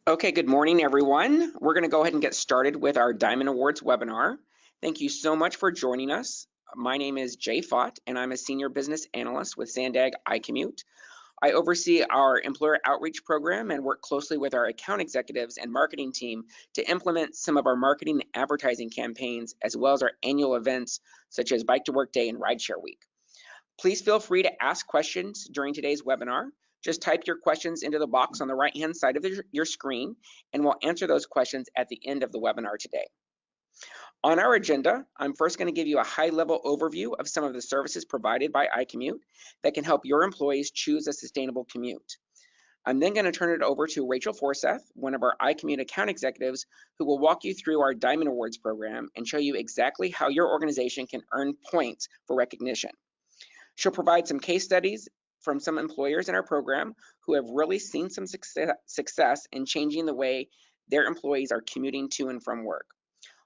Okay, good morning, everyone. We're going to go ahead and get started with our Diamond Awards webinar. Thank you so much for joining us. My name is Jay Fott, and I'm a Senior Business Analyst with SANDAG iCommute. I oversee our employer outreach program and work closely with our account executives and marketing team to implement some of our marketing and advertising campaigns, as well as our annual events such as Bike to Work Day and Rideshare Week. Please feel free to ask questions during today's webinar. Just type your questions into the box on the right-hand side of your screen, and we'll answer those questions at the end of the webinar today. On our agenda, I'm first going to give you a high-level overview of some of the services provided by iCommute that can help your employees choose a sustainable commute. I'm then going to turn it over to Rachel Forsythe, one of our iCommute account executives, who will walk you through our Diamond Awards program and show you exactly how your organization can earn points for recognition. She'll provide some case studies from some employers in our program who have really seen some success in changing the way their employees are commuting to and from work.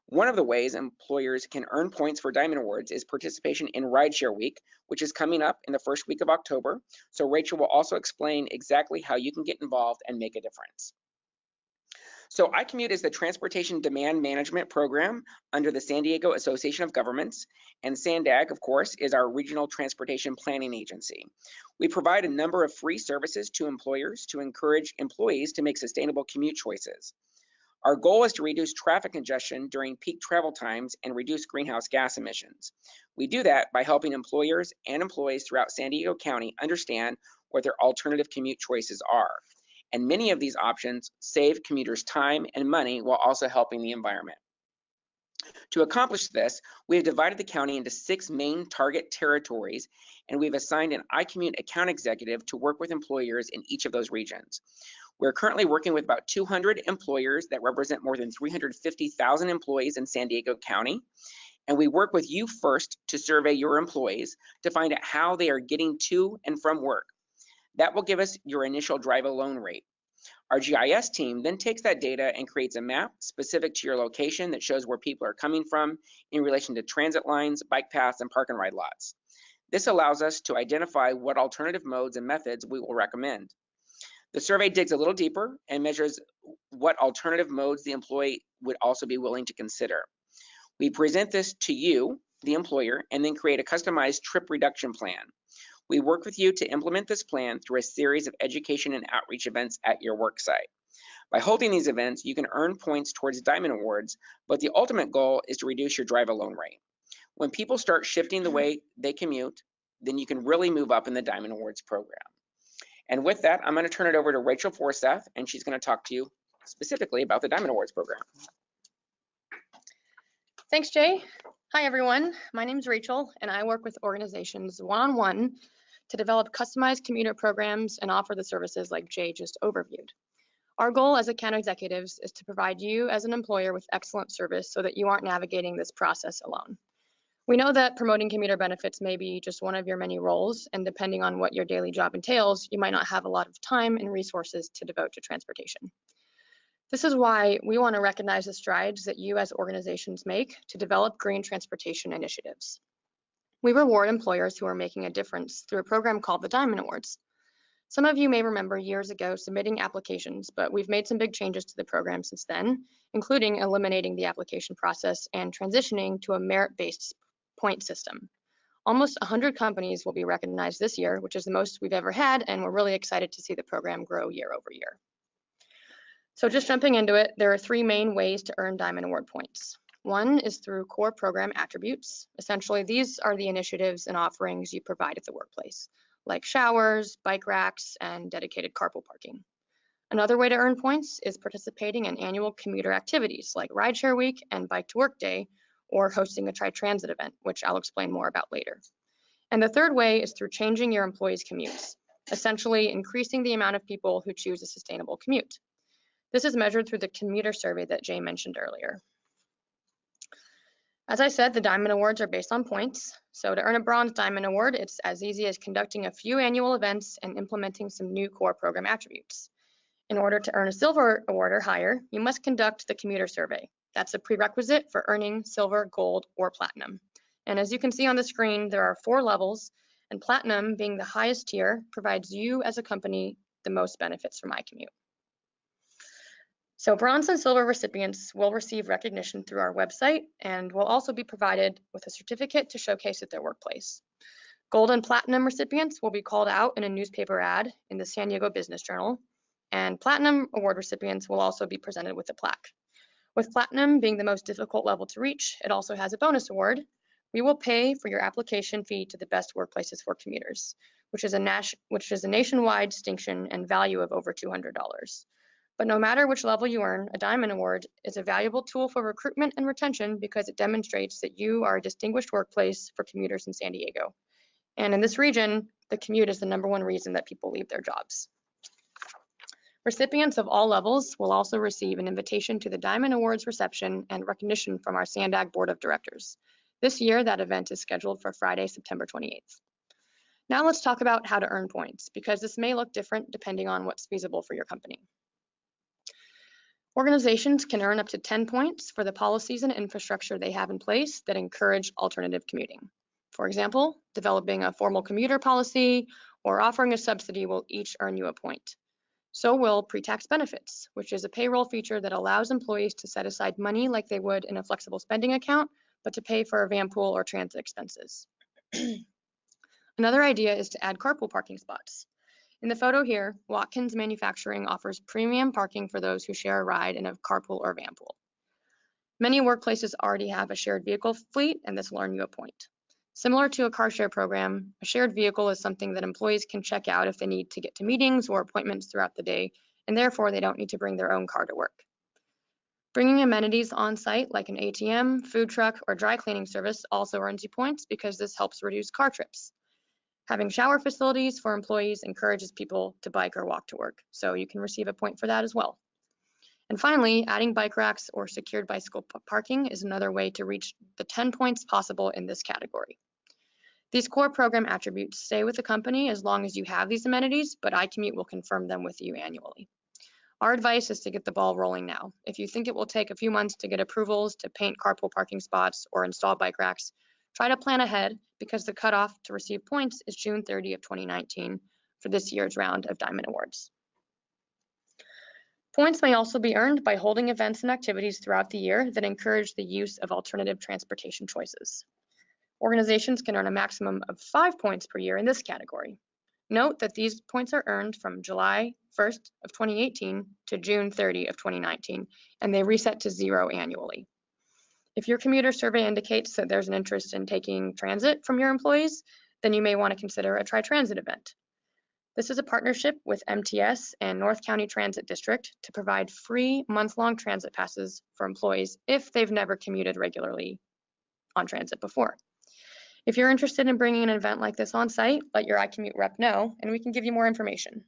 One of the ways employers can earn points for Diamond Awards is participation in Rideshare Week, which is coming up in the first week of October. So Rachel will also explain exactly how you can get involved and make a difference. So iCommute is the transportation demand management program under the San Diego Association of Governments, and SANDAG, of course, is our regional transportation planning agency. We provide a number of free services to employers to encourage employees to make sustainable commute choices. Our goal is to reduce traffic congestion during peak travel times and reduce greenhouse gas emissions. We do that by helping employers and employees throughout San Diego County understand what their alternative commute choices are. And many of these options save commuters time and money while also helping the environment. To accomplish this, we have divided the county into 6 main target territories, and we've assigned an iCommute account executive to work with employers in each of those regions. We're currently working with about 200 employers that represent more than 350,000 employees in San Diego County. And we work with you first to survey your employees to find out how they are getting to and from work. That will give us your initial drive alone rate. Our GIS team then takes that data and creates a map specific to your location that shows where people are coming from in relation to transit lines, bike paths, and park and ride lots. This allows us to identify what alternative modes and methods we will recommend. The survey digs a little deeper and measures what alternative modes the employee would also be willing to consider. We present this to you, the employer, and then create a customized trip reduction plan. We work with you to implement this plan through a series of education and outreach events at your work site. By holding these events, you can earn points towards Diamond Awards, but the ultimate goal is to reduce your drive alone rate. When people start shifting the way they commute, then you can really move up in the Diamond Awards program. And with that, I'm going to turn it over to Rachel Forsythe, and she's going to talk to you specifically about the Diamond Awards program. Thanks, Jay. Hi, everyone. My name is Rachel, and I work with organizations one-on-one to develop customized commuter programs and offer the services like Jay just overviewed. Our goal as account executives is to provide you as an employer with excellent service so that you aren't navigating this process alone. We know that promoting commuter benefits may be just one of your many roles, and depending on what your daily job entails, you might not have a lot of time and resources to devote to transportation. This is why we want to recognize the strides that you as organizations make to develop green transportation initiatives. We reward employers who are making a difference through a program called the Diamond Awards. Some of you may remember years ago submitting applications, but we've made some big changes to the program since then, including eliminating the application process and transitioning to a merit-based point system. Almost 100 companies will be recognized this year, which is the most we've ever had, and we're really excited to see the program grow year over year. So just jumping into it, there are 3 main ways to earn Diamond Award points. One is through core program attributes. Essentially, these are the initiatives and offerings you provide at the workplace, like showers, bike racks, and dedicated carpool parking. Another way to earn points is participating in annual commuter activities like Rideshare Week and Bike to Work Day, or hosting a tri-transit event, which I'll explain more about later. And the third way is through changing your employees' commutes, essentially increasing the amount of people who choose a sustainable commute. This is measured through the commuter survey that Jay mentioned earlier. As I said, the Diamond Awards are based on points. So to earn a Bronze Diamond Award, it's as easy as conducting a few annual events and implementing some new core program attributes. In order to earn a Silver Award or higher, you must conduct the commuter survey. That's a prerequisite for earning Silver, Gold, or Platinum. And as you can see on the screen, there are 4 levels, and Platinum, being the highest tier, provides you as a company the most benefits from iCommute. So bronze and silver recipients will receive recognition through our website and will also be provided with a certificate to showcase at their workplace. Gold and platinum recipients will be called out in a newspaper ad in the San Diego Business Journal, and platinum award recipients will also be presented with a plaque. With platinum being the most difficult level to reach, it also has a bonus award. We will pay for your application fee to the best workplaces for commuters, which is a nationwide distinction and value of over $200. But no matter which level you earn, a Diamond Award is a valuable tool for recruitment and retention because it demonstrates that you are a distinguished workplace for commuters in San Diego. And in this region, the commute is the #1 reason that people leave their jobs. Recipients of all levels will also receive an invitation to the Diamond Awards reception and recognition from our SANDAG Board of Directors. This year, that event is scheduled for Friday, September 28th. Now let's talk about how to earn points, because this may look different depending on what's feasible for your company. Organizations can earn up to 10 points for the policies and infrastructure they have in place that encourage alternative commuting. For example, developing a formal commuter policy or offering a subsidy will each earn you a point. So will pre-tax benefits, which is a payroll feature that allows employees to set aside money like they would in a flexible spending account, but to pay for a van pool or transit expenses. Another idea is to add carpool parking spots. In the photo here, Watkins Manufacturing offers premium parking for those who share a ride in a carpool or van pool. Many workplaces already have a shared vehicle fleet, and this will earn you a point. Similar to a car share program, a shared vehicle is something that employees can check out if they need to get to meetings or appointments throughout the day, and therefore they don't need to bring their own car to work. Bringing amenities on site like an ATM, food truck, or dry cleaning service also earns you points because this helps reduce car trips. Having shower facilities for employees encourages people to bike or walk to work, so you can receive a point for that as well. And finally, adding bike racks or secured bicycle parking is another way to reach the 10 points possible in this category. These core program attributes stay with the company as long as you have these amenities, but iCommute will confirm them with you annually. Our advice is to get the ball rolling now. If you think it will take a few months to get approvals to paint carpool parking spots or install bike racks, try to plan ahead because the cutoff to receive points is June 30 of 2019 for this year's round of Diamond Awards. Points may also be earned by holding events and activities throughout the year that encourage the use of alternative transportation choices. Organizations can earn a maximum of 5 points per year in this category. Note that these points are earned from July 1st of 2018 to June 30 of 2019, and they reset to 0 annually. If your commuter survey indicates that there's an interest in taking transit from your employees, then you may want to consider a tri-transit event. This is a partnership with MTS and North County Transit District to provide free month-long transit passes for employees if they've never commuted regularly on transit before. If you're interested in bringing an event like this on site, let your iCommute rep know, and we can give you more information.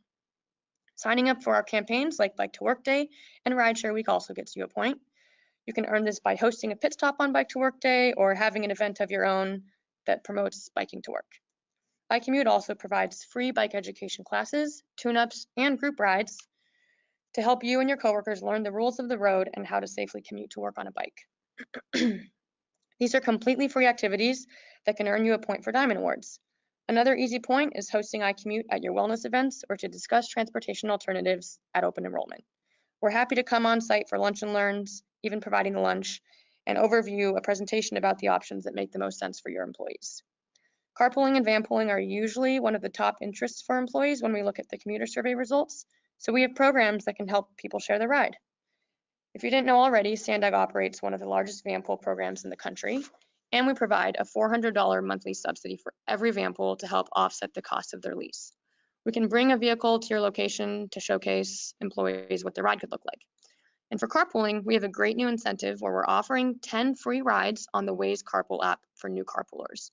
Signing up for our campaigns like Bike to Work Day and Rideshare Week also gets you a point. You can earn this by hosting a pit stop on Bike to Work Day or having an event of your own that promotes biking to work. iCommute also provides free bike education classes, tune-ups, and group rides to help you and your coworkers learn the rules of the road and how to safely commute to work on a bike. These are completely free activities that can earn you a point for Diamond Awards. Another easy point is hosting iCommute at your wellness events or to discuss transportation alternatives at open enrollment. We're happy to come on site for lunch and learns, even providing the lunch, and overview a presentation about the options that make the most sense for your employees. Carpooling and vanpooling are usually one of the top interests for employees when we look at the commuter survey results, so we have programs that can help people share the ride. If you didn't know already, SANDAG operates one of the largest vanpool programs in the country, and we provide a $400 monthly subsidy for every vanpool to help offset the cost of their lease. We can bring a vehicle to your location to showcase employees what the ride could look like. And for carpooling, we have a great new incentive where we're offering 10 free rides on the Waze Carpool app for new carpoolers.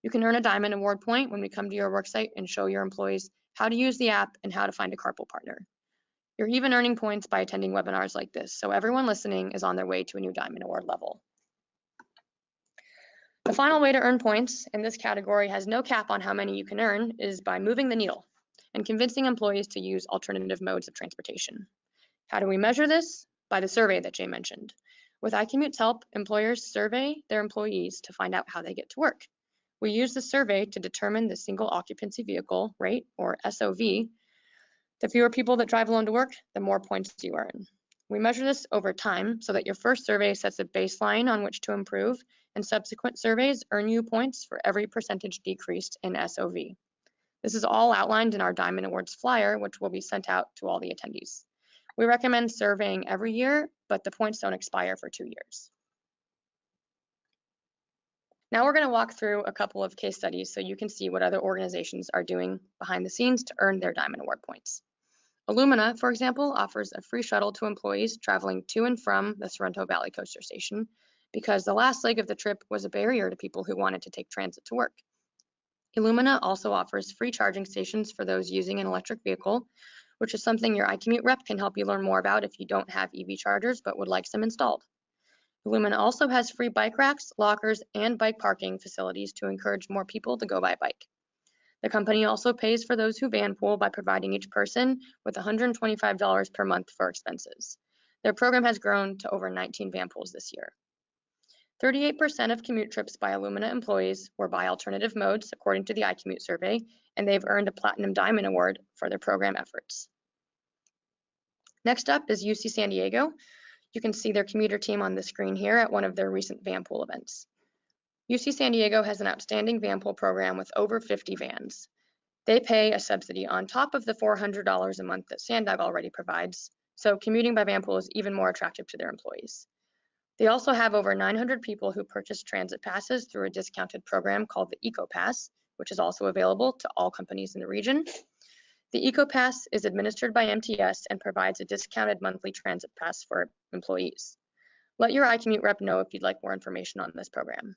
You can earn a Diamond Award point when we come to your worksite and show your employees how to use the app and how to find a carpool partner. You're even earning points by attending webinars like this, so everyone listening is on their way to a new Diamond Award level. The final way to earn points, and this category has no cap on how many you can earn, is by moving the needle and convincing employees to use alternative modes of transportation. How do we measure this? By the survey that Jay mentioned. With iCommute's help, employers survey their employees to find out how they get to work. We use the survey to determine the single occupancy vehicle rate, or SOV. The fewer people that drive alone to work, the more points you earn. We measure this over time so that your first survey sets a baseline on which to improve, and subsequent surveys earn you points for every percentage decreased in SOV. This is all outlined in our Diamond Awards flyer, which will be sent out to all the attendees. We recommend surveying every year, but the points don't expire for 2 years. Now we're going to walk through a couple of case studies so you can see what other organizations are doing behind the scenes to earn their Diamond Award points. Illumina, for example, offers a free shuttle to employees traveling to and from the Sorrento Valley Coaster Station because the last leg of the trip was a barrier to people who wanted to take transit to work. Illumina also offers free charging stations for those using an electric vehicle, which is something your iCommute rep can help you learn more about if you don't have EV chargers but would like some installed. Illumina also has free bike racks, lockers, and bike parking facilities to encourage more people to go by bike. The company also pays for those who vanpool by providing each person with $125 per month for expenses. Their program has grown to over 19 vanpools this year. 38% of commute trips by Illumina employees were by alternative modes, according to the iCommute survey, and they've earned a Platinum Diamond Award for their program efforts. Next up is UC San Diego. You can see their commuter team on the screen here at one of their recent vanpool events. UC San Diego has an outstanding vanpool program with over 50 vans. They pay a subsidy on top of the $400 a month that SANDAG already provides, so commuting by vanpool is even more attractive to their employees. They also have over 900 people who purchase transit passes through a discounted program called the EcoPass, which is also available to all companies in the region. The EcoPass is administered by MTS and provides a discounted monthly transit pass for employees. Let your iCommute rep know if you'd like more information on this program.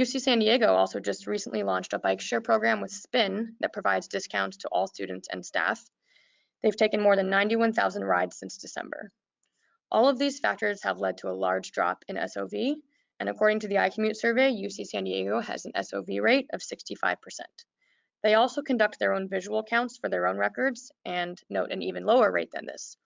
UC San Diego also just recently launched a bike share program with Spin that provides discounts to all students and staff. They've taken more than 91,000 rides since December. All of these factors have led to a large drop in SOV, and according to the iCommute survey, UC San Diego has an SOV rate of 65%. They also conduct their own visual counts for their own records and note an even lower rate than this.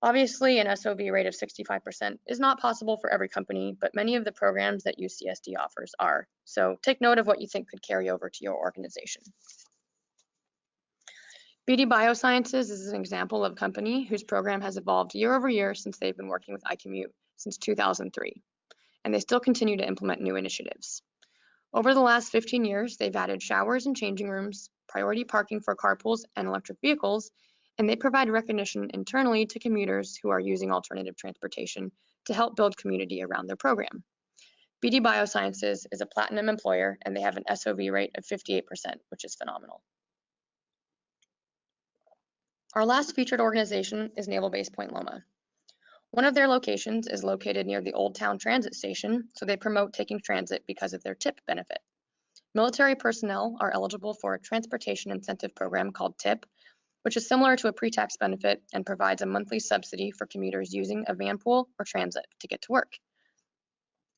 Obviously, an SOV rate of 65% is not possible for every company, but many of the programs that UCSD offers are. So take note of what you think could carry over to your organization. BD Biosciences is an example of a company whose program has evolved year over year since they've been working with iCommute since 2003, and they still continue to implement new initiatives. Over the last 15 years, they've added showers and changing rooms, priority parking for carpools and electric vehicles, and they provide recognition internally to commuters who are using alternative transportation to help build community around their program. BD Biosciences is a platinum employer, and they have an SOV rate of 58%, which is phenomenal. Our last featured organization is Naval Base Point Loma. One of their locations is located near the Old Town Transit Station, so they promote taking transit because of their TIP benefit. Military personnel are eligible for a transportation incentive program called TIP, which is similar to a pre-tax benefit and provides a monthly subsidy for commuters using a vanpool or transit to get to work.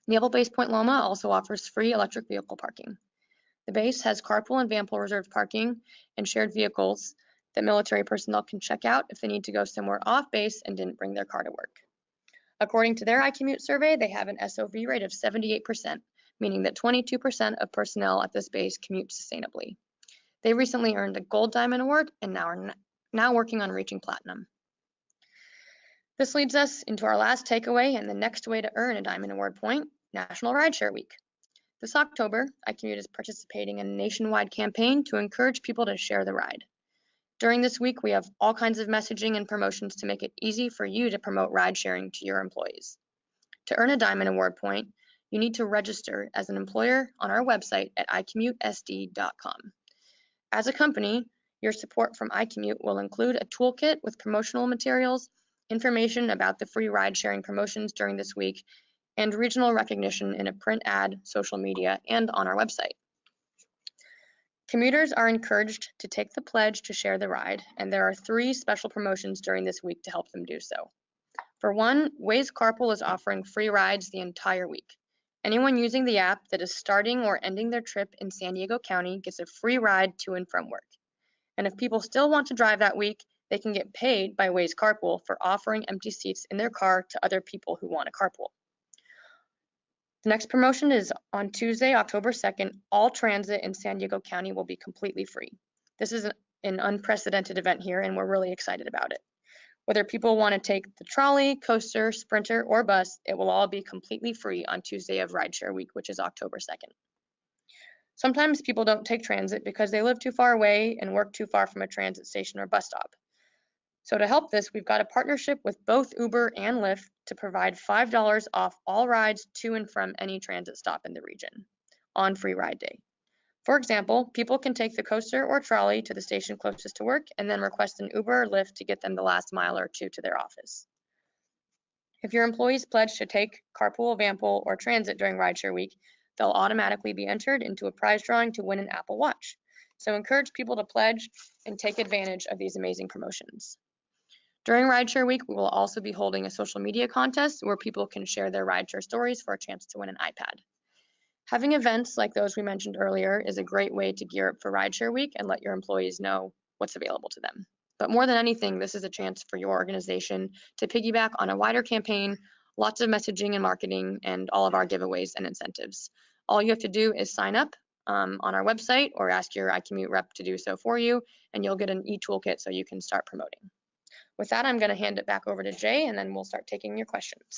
Naval Base Point Loma also offers free electric vehicle parking. The base has carpool and vanpool reserved parking and shared vehicles that military personnel can check out if they need to go somewhere off base and didn't bring their car to work. According to their iCommute survey, they have an SOV rate of 78%, meaning that 22% of personnel at this base commute sustainably. They recently earned a Gold Diamond Award and are now working on reaching Platinum. This leads us into our last takeaway and the next way to earn a Diamond Award point, National Rideshare Week. This October, iCommute is participating in a nationwide campaign to encourage people to share the ride. During this week, we have all kinds of messaging and promotions to make it easy for you to promote ride sharing to your employees. To earn a Diamond Award point, you need to register as an employer on our website at iCommuteSD.com. As a company, your support from iCommute will include a toolkit with promotional materials, information about the free ride sharing promotions during this week, and regional recognition in a print ad, social media, and on our website. Commuters are encouraged to take the pledge to share the ride, and there are 3 special promotions during this week to help them do so. For one, Waze Carpool is offering free rides the entire week. Anyone using the app that is starting or ending their trip in San Diego County gets a free ride to and from work. And if people still want to drive that week, they can get paid by Waze Carpool for offering empty seats in their car to other people who want to carpool. The next promotion is on Tuesday, October 2nd. All transit in San Diego County will be completely free. This is an unprecedented event here, and we're really excited about it. Whether people want to take the trolley, coaster, sprinter, or bus, it will all be completely free on Tuesday of Rideshare Week, which is October 2nd. Sometimes people don't take transit because they live too far away and work too far from a transit station or bus stop. So to help this, we've got a partnership with both Uber and Lyft to provide $5 off all rides to and from any transit stop in the region on Free Ride Day. For example, people can take the coaster or trolley to the station closest to work and then request an Uber or Lyft to get them the last mile or two to their office. If your employees pledge to take carpool, vanpool, or transit during Rideshare Week, they'll automatically be entered into a prize drawing to win an Apple Watch. So encourage people to pledge and take advantage of these amazing promotions. During Rideshare Week, we will also be holding a social media contest where people can share their rideshare stories for a chance to win an iPad. Having events like those we mentioned earlier is a great way to gear up for Rideshare Week and let your employees know what's available to them. But more than anything, this is a chance for your organization to piggyback on a wider campaign, lots of messaging and marketing, and all of our giveaways and incentives. All you have to do is sign up on our website or ask your iCommute rep to do so for you, and you'll get an e-toolkit so you can start promoting. With that, I'm going to hand it back over to Jay, and then we'll start taking your questions.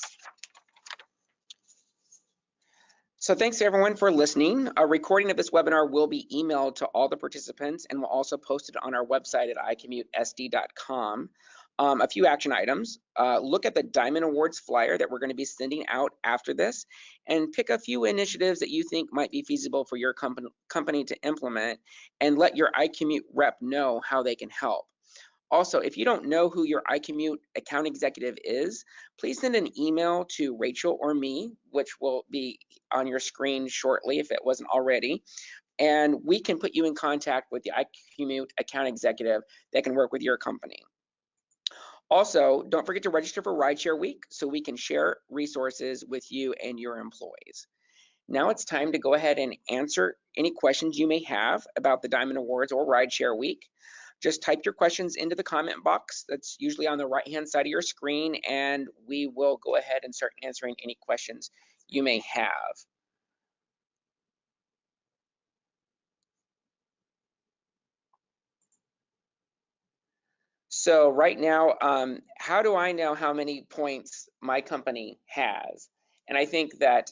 So thanks everyone for listening. A recording of this webinar will be emailed to all the participants and we'll also post it on our website at icommutesd.com. A few action items. Look at the Diamond Awards flyer that we're going to be sending out after this and pick a few initiatives that you think might be feasible for your company to implement and let your iCommute rep know how they can help. Also, if you don't know who your iCommute account executive is, please send an email to Rachel or me, which will be on your screen shortly if it wasn't already, and we can put you in contact with the iCommute account executive that can work with your company. Also, don't forget to register for Rideshare Week so we can share resources with you and your employees. Now it's time to go ahead and answer any questions you may have about the Diamond Awards or Rideshare Week. Just type your questions into the comment box that's usually on the right-hand side of your screen, and we will go ahead and start answering any questions you may have. So right now, how do I know how many points my company has? And I think that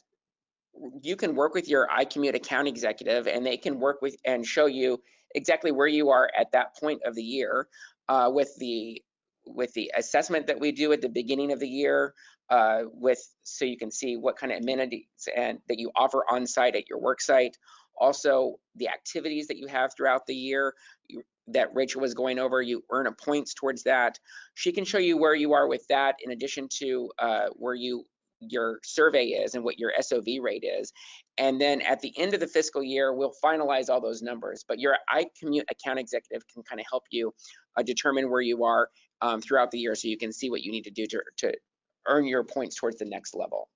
you can work with your iCommute account executive and they can work with and show you exactly where you are at that point of the year with the assessment that we do at the beginning of the year so you can see what kind of amenities and that you offer on site at your work site. Also, the activities that you have throughout the year that Rachel was going over, you earn a points towards that. She can show you where you are with that in addition to where your survey is and what your SOV rate is. And then at the end of the fiscal year, we'll finalize all those numbers. But your iCommute account executive can kind of help you determine where you are throughout the year so you can see what you need to do to earn your points towards the next level.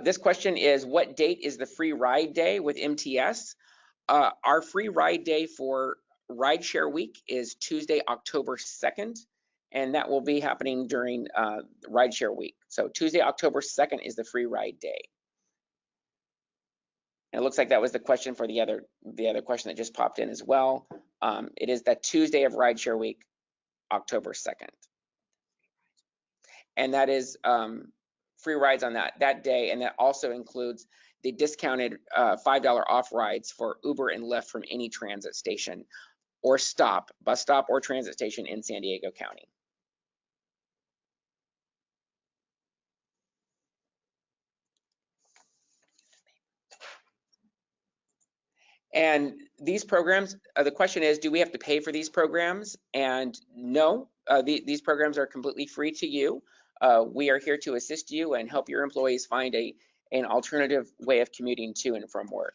This question is, what date is the free ride day with MTS? Our free ride day for Rideshare Week is Tuesday, October 2nd. And that will be happening during Rideshare Week. So Tuesday, October 2nd is the free ride day. And it looks like that was the question for the other question that just popped in as well. It is that Tuesday of Rideshare Week, October 2nd. And that is free rides on that day, and that also includes the discounted $5 off rides for Uber and Lyft from any transit station or bus stop or transit station in San Diego County. And these programs, the question is, do we have to pay for these programs? And no, these programs are completely free to you. We are here to assist you and help your employees find an alternative way of commuting to and from work.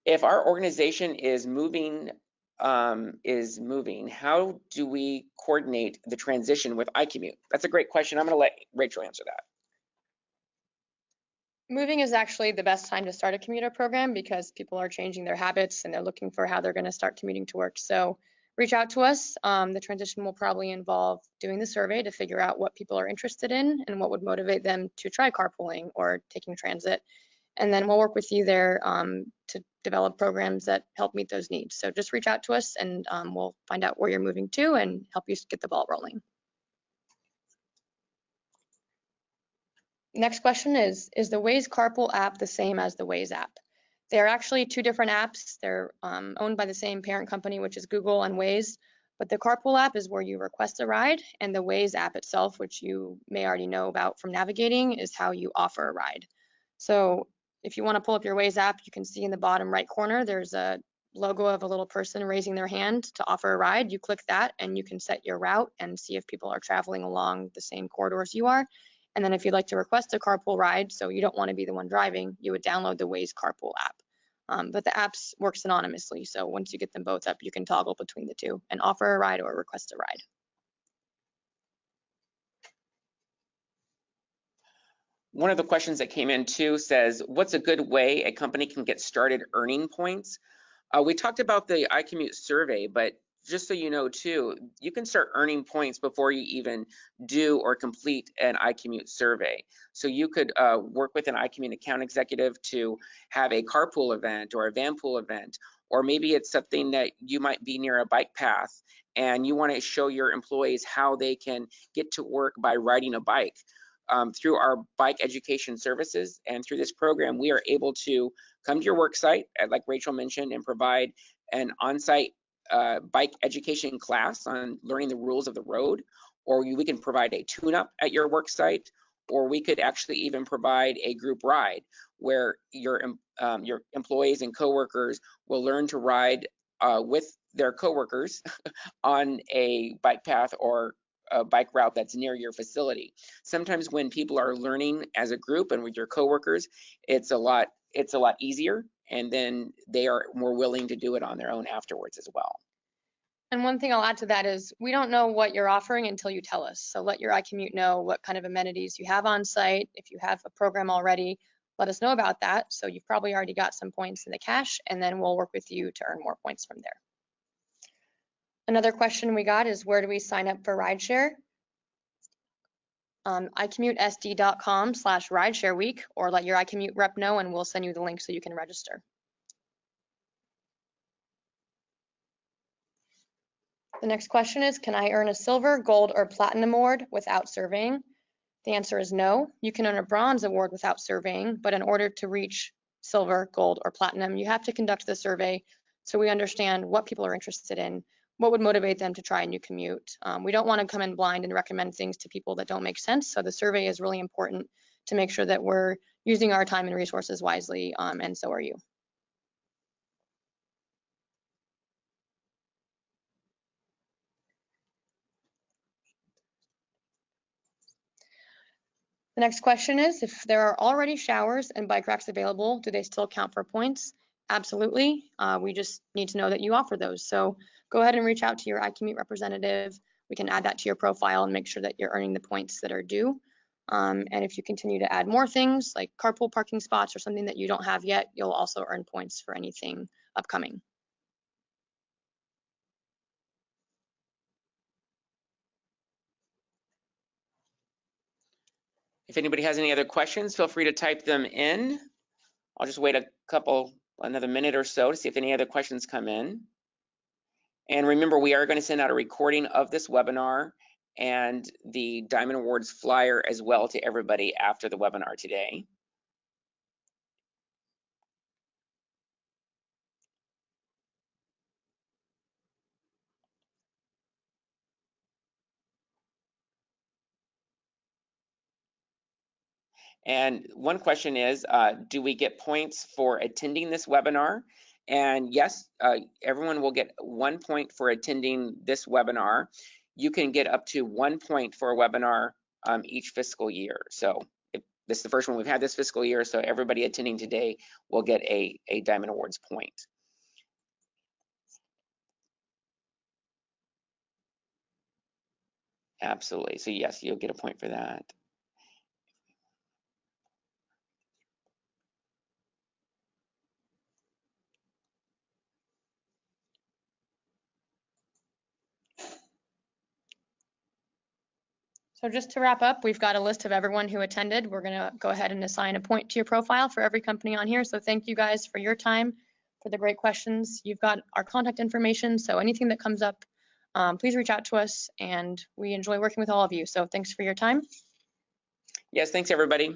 If our organization is moving, how do we coordinate the transition with iCommute? That's a great question. I'm going to let Rachel answer that. Moving is actually the best time to start a commuter program because people are changing their habits and they're looking for how they're going to start commuting to work. So reach out to us. The transition will probably involve doing the survey to figure out what people are interested in and what would motivate them to try carpooling or taking transit. and then we'll work with you there to develop programs that help meet those needs. So just reach out to us and we'll find out where you're moving to and help you get the ball rolling. Next question is the Waze Carpool app the same as the Waze app? They're actually two different apps. They're owned by the same parent company, which is Google and Waze. But the Carpool app is where you request a ride, and the Waze app itself, which you may already know about from navigating, is how you offer a ride. So if you want to pull up your Waze app, you can see in the bottom right corner, there's a logo of a little person raising their hand to offer a ride. You click that and you can set your route and see if people are traveling along the same corridors you are. And then if you'd like to request a carpool ride, so you don't want to be the one driving, you would download the Waze Carpool app. But the apps work synonymously, so once you get them both up, you can toggle between the two and offer a ride or request a ride. One of the questions that came in too says, what's a good way a company can get started earning points? We talked about the iCommute survey, but just so you know too, you can start earning points before you even do or complete an iCommute survey. So you could work with an iCommute account executive to have a carpool event or a van pool event, or maybe it's something that you might be near a bike path and you want to show your employees how they can get to work by riding a bike. Through our bike education services and through this program, we are able to come to your work site, like Rachel mentioned, and provide an on-site bike education class on learning the rules of the road, or we can provide a tune-up at your work site, or we could actually even provide a group ride where your employees and coworkers will learn to ride with their coworkers on a bike path or a bike route that's near your facility. Sometimes when people are learning as a group and with your coworkers, it's a lot easier, and then they are more willing to do it on their own afterwards as well. And one thing I'll add to that is we don't know what you're offering until you tell us. So let your iCommute know what kind of amenities you have on site. If you have a program already, let us know about that. So you've probably already got some points in the cache, and then we'll work with you to earn more points from there. Another question we got is, where do we sign up for rideshare? iCommuteSD.com/rideshare week, or let your iCommute rep know and we'll send you the link so you can register. The next question is, can I earn a silver, gold, or platinum award without surveying? The answer is no. You can earn a bronze award without surveying, but in order to reach silver, gold, or platinum, you have to conduct the survey so we understand what people are interested in, what would motivate them to try a new commute. We don't want to come in blind and recommend things to people that don't make sense, so the survey is really important to make sure that we're using our time and resources wisely, and so are you. The next question is, if there are already showers and bike racks available, do they still count for points? Absolutely. We just need to know that you offer those. So go ahead and reach out to your iCommute representative. We can add that to your profile and make sure that you're earning the points that are due. And if you continue to add more things like carpool parking spots or something that you don't have yet, you'll also earn points for anything upcoming. If anybody has any other questions, feel free to type them in. I'll just wait another minute or so to see if any other questions come in. And remember, we are going to send out a recording of this webinar and the Diamond Awards flyer as well to everybody after the webinar today. And one question is, do we get points for attending this webinar? And yes, everyone will get 1 point for attending this webinar. You can get up to 1 point for a webinar each fiscal year. So this is the first one we've had this fiscal year, so everybody attending today will get a Diamond Awards point. Absolutely. So yes, you'll get a point for that. So just to wrap up, we've got a list of everyone who attended. We're going to go ahead and assign a point to your profile for every company on here. So thank you guys for your time, for the great questions. You've got our contact information, so anything that comes up, please reach out to us, and we enjoy working with all of you. So thanks for your time. Yes, thanks everybody.